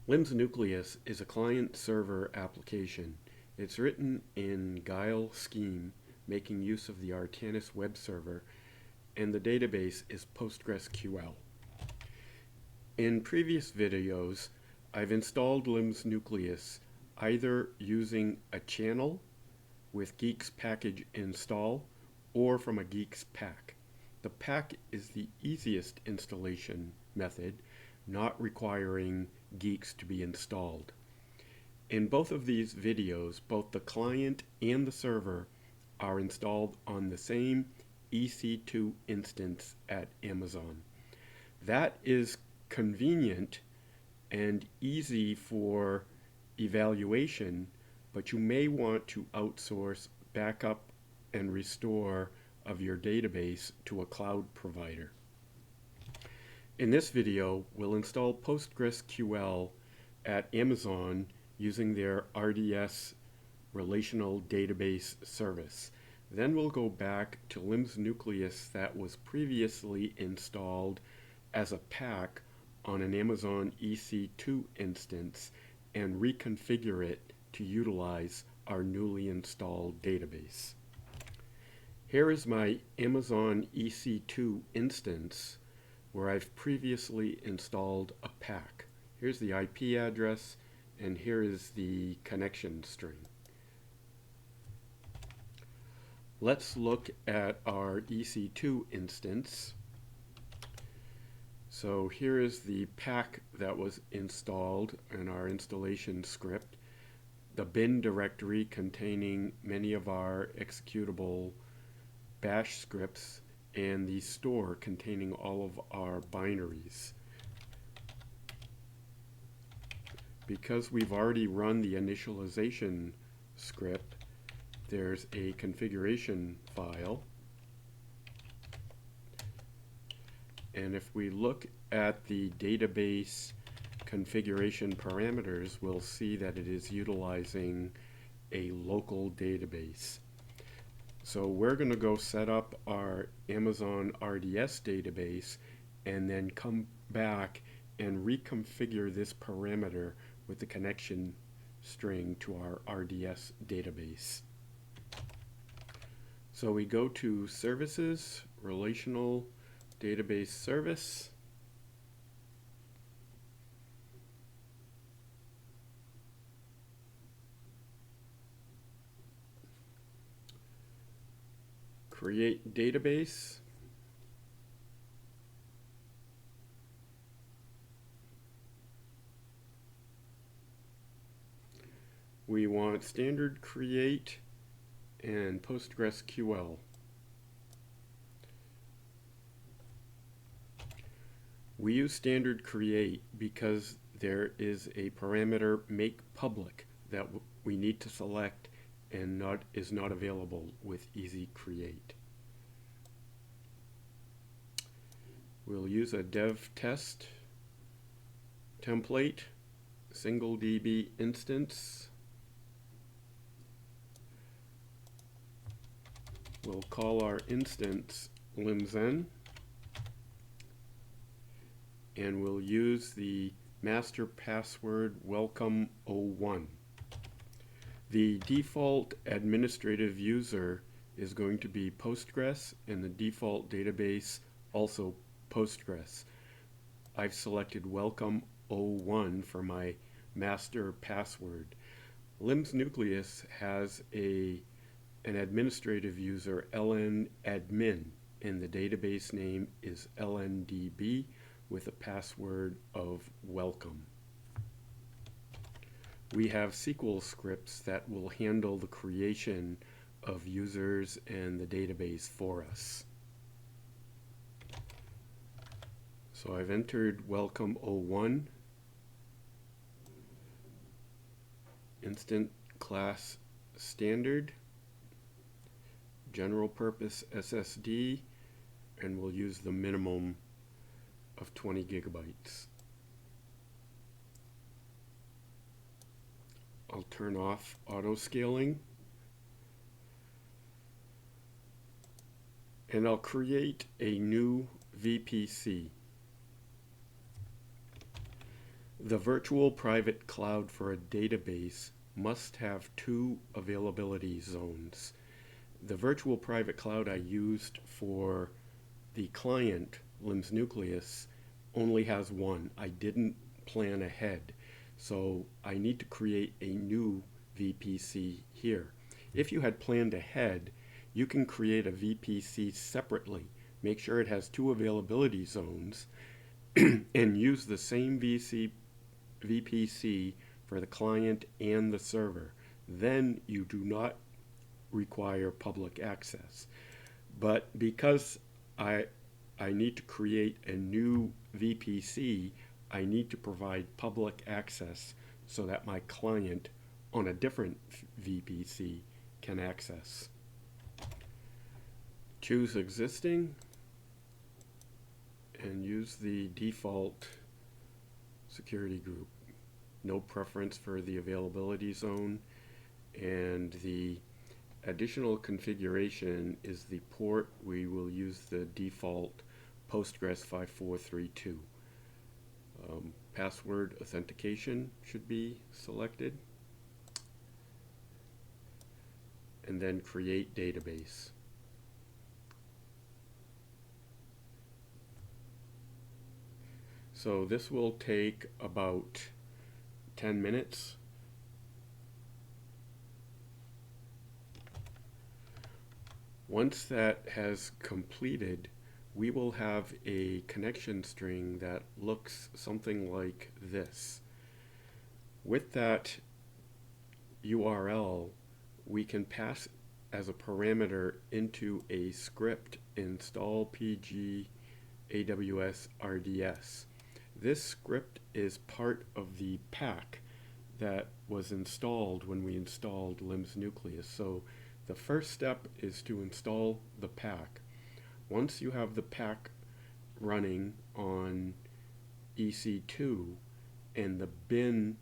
LIMS Nucleus is a client-server application. It's written in Guile scheme, making use of the Artanis web server, and the database is PostgreSQL. In previous videos, I've installed LIMS Nucleus either using a channel with Geeks package install or from a Geeks pack. The pack is the easiest installation method, not requiring Geeks to be installed. In both of these videos, both the client and the server are installed on the same EC2 instance at Amazon. That is convenient and easy for evaluation, but you may want to outsource backup and restore of your database to a cloud provider. In this video, we'll install PostgreSQL at Amazon using their RDS relational database service. Then we'll go back to LIMS Nucleus that was previously installed as a pack on an Amazon EC2 instance and reconfigure it to utilize our newly installed database. Here is my Amazon EC2 instance where I've previously installed a pack. Here's the IP address and here is the connection string. Let's look at our EC2 instance. So here is the pack that was installed in our installation script, the bin directory containing many of our executable bash scripts, and the store containing all of our binaries. Because we've already run the initialization script, there's a configuration file. And if we look at the database configuration parameters, we'll see that it is utilizing a local database. So we're going to go set up our Amazon RDS database and then come back and reconfigure this parameter with the connection string to our RDS database. So we go to Services, Relational Database Service. Create database. We want standard create and PostgreSQL. We use standard create because there is a parameter make public that we need to select and is not available with easy create. We'll use a dev test template, single DB instance. We'll call our instance LIMSN, and we'll use the master password welcome01. The default administrative user is going to be Postgres, and the default database also Postgres. I've selected welcome01 for my master password. LIMS Nucleus has an administrative user, lnadmin, and the database name is lndb with a password of welcome. We have SQL scripts that will handle the creation of users and the database for us. So I've entered welcome01, instant class standard, general purpose SSD, and we'll use the minimum of 20 gigabytes. I'll turn off auto scaling, and I'll create a new VPC. The virtual private cloud for a database must have two availability zones. The virtual private cloud I used for the client, LIMS Nucleus, only has one. I didn't plan ahead, so I need to create a new VPC here. If you had planned ahead, you can create a VPC separately. Make sure it has two availability zones and use the same VPC for the client and the server. Then you do not require public access. But because I need to create a new VPC, I need to provide public access so that my client on a different VPC can access. Choose existing and use the default security group. No preference for the availability zone, and the additional configuration is the port. We will use the default Postgres 5432. Password authentication should be selected, and then create database. So this will take about 10 minutes. Once that has completed, we will have a connection string that looks something like this. With that URL, we can pass as a parameter into a script, install pg AWS RDS. This script is part of the pack that was installed when we installed LIMS Nucleus. So the first step is to install the pack. Once you have the pack running on EC2 and the bin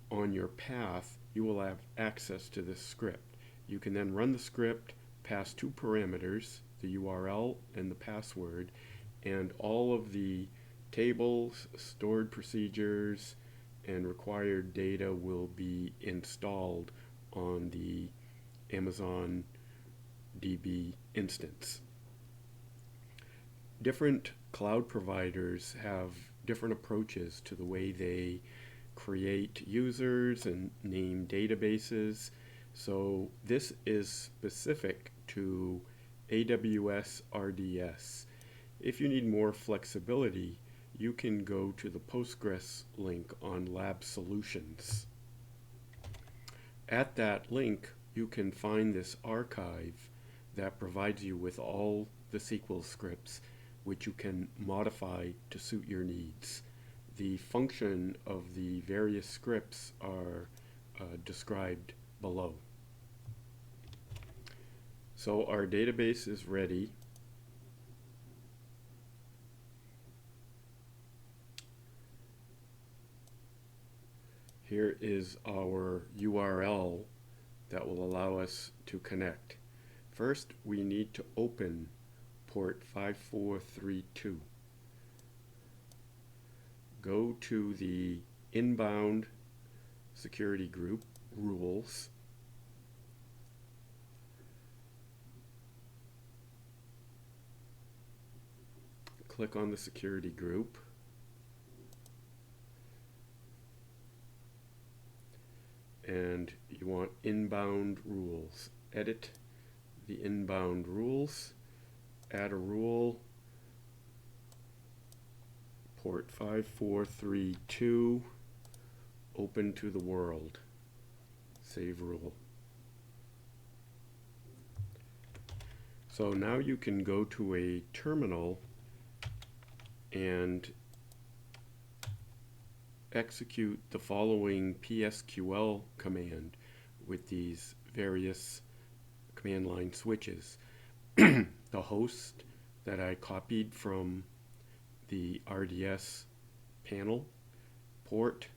on your path, you will have access to this script. You can then run the script, pass two parameters, the URL and the password, and all of the tables, stored procedures, and required data will be installed on the Amazon DB instance. Different cloud providers have different approaches to the way they create users and name databases. So this is specific to AWS RDS. If you need more flexibility, you can go to the Postgres link on Lab Solutions. At that link, you can find this archive that provides you with all the SQL scripts which you can modify to suit your needs. The function of the various scripts are described below. So our database is ready. Here is our URL that will allow us to connect. First, we need to open port 5432. Go to the inbound security group rules. Click on the security group. And you want inbound rules. Edit the inbound rules. Add a rule. Port 5432. Open to the world. Save rule. So now you can go to a terminal and execute the following PSQL command with these various command line switches. The host that I copied from the RDS panel, port,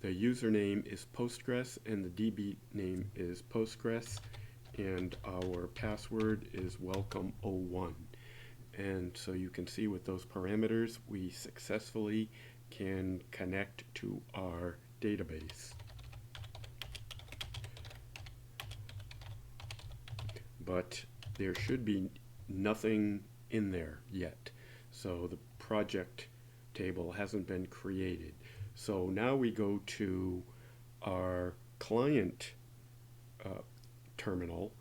the username is Postgres and the DB name is Postgres, and our password is welcome01. And so you can see with those parameters we successfully can connect to our database. But there should be nothing in there yet. So the project table hasn't been created. So now we go to our client terminal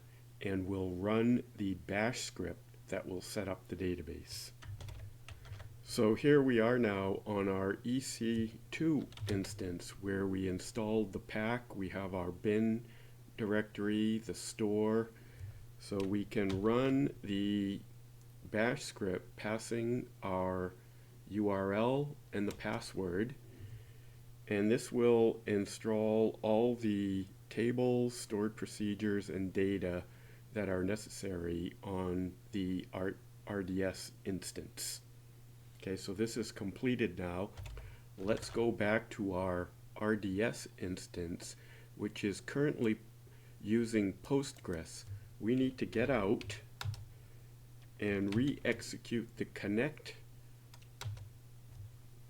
and we'll run the bash script that will set up the database. So here we are now on our EC2 instance where we installed the pack. We have our bin directory, the store. So we can run the bash script passing our URL and the password. And this will install all the tables, stored procedures, and data that are necessary on the RDS instance. Okay, so this is completed now. Let's go back to our RDS instance, which is currently using Postgres. We need to get out and re-execute the connect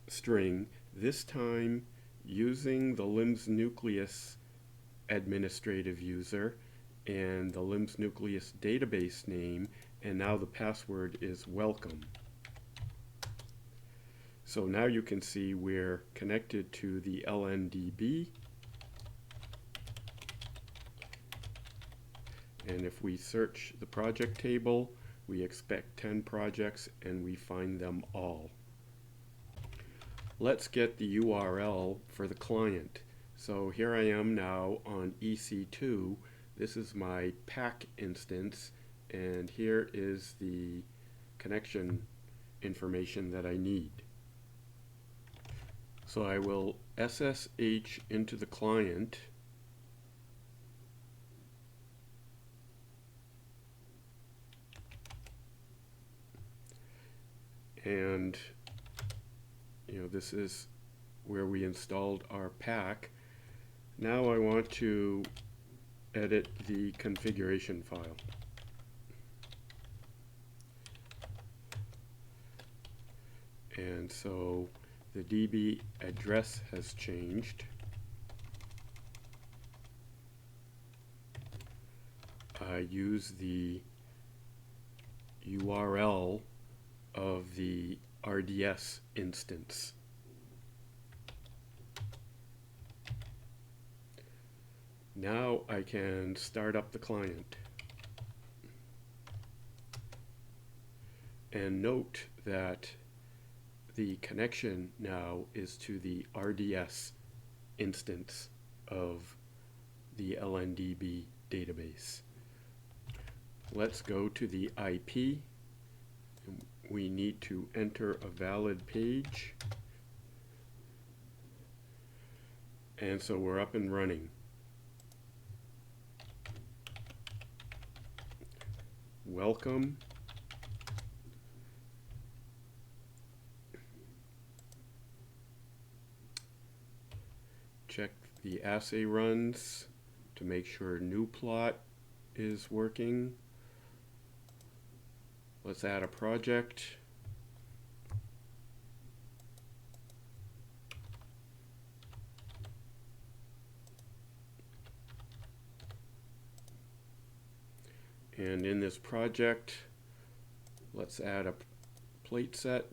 string, this time using the LIMS Nucleus administrative user and the LIMS Nucleus database name, and now the password is welcome. So now you can see we're connected to the LNDB, and if we search the project table, we expect 10 projects and we find them all. Let's get the URL for the client. So here I am now on EC2. This is my pack instance, and here is the connection information that I need. So I will SSH into the client, and this is where we installed our pack. Now I want to edit the configuration file. And so the DB address has changed. I use the URL of the RDS instance. Now I can start up the client. And note that the connection now is to the RDS instance of the LNDB database. Let's go to the IP. We need to enter a valid page. And so we're up and running. Welcome. Check the assay runs to make sure new plot is working. Let's add a project. And in this project, let's add a plate set.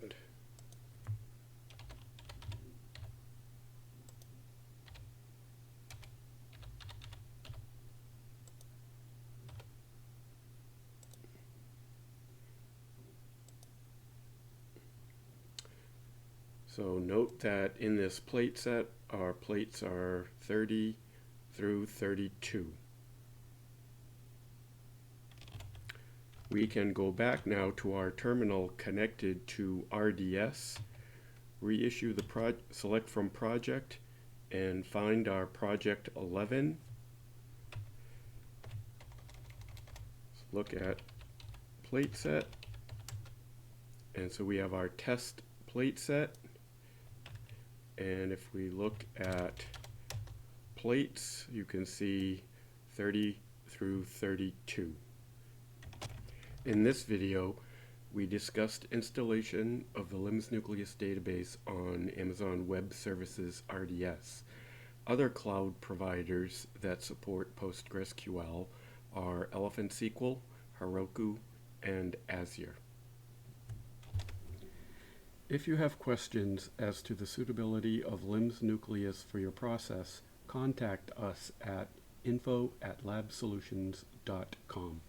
So note that in this plate set, our plates are 30 through 32. We can go back now to our terminal connected to RDS, reissue the select from project, and find our project 11. Let's look at plate set, and so we have our test plate set. And if we look at plates, you can see 30 through 32. In this video, We discussed installation of the LIMS Nucleus database on Amazon Web Services RDS. Other cloud providers that support PostgreSQL are Elephant SQL, Heroku, and Azure. If you have questions as to the suitability of LIMS Nucleus for your process, contact us at info@labsolutions.com.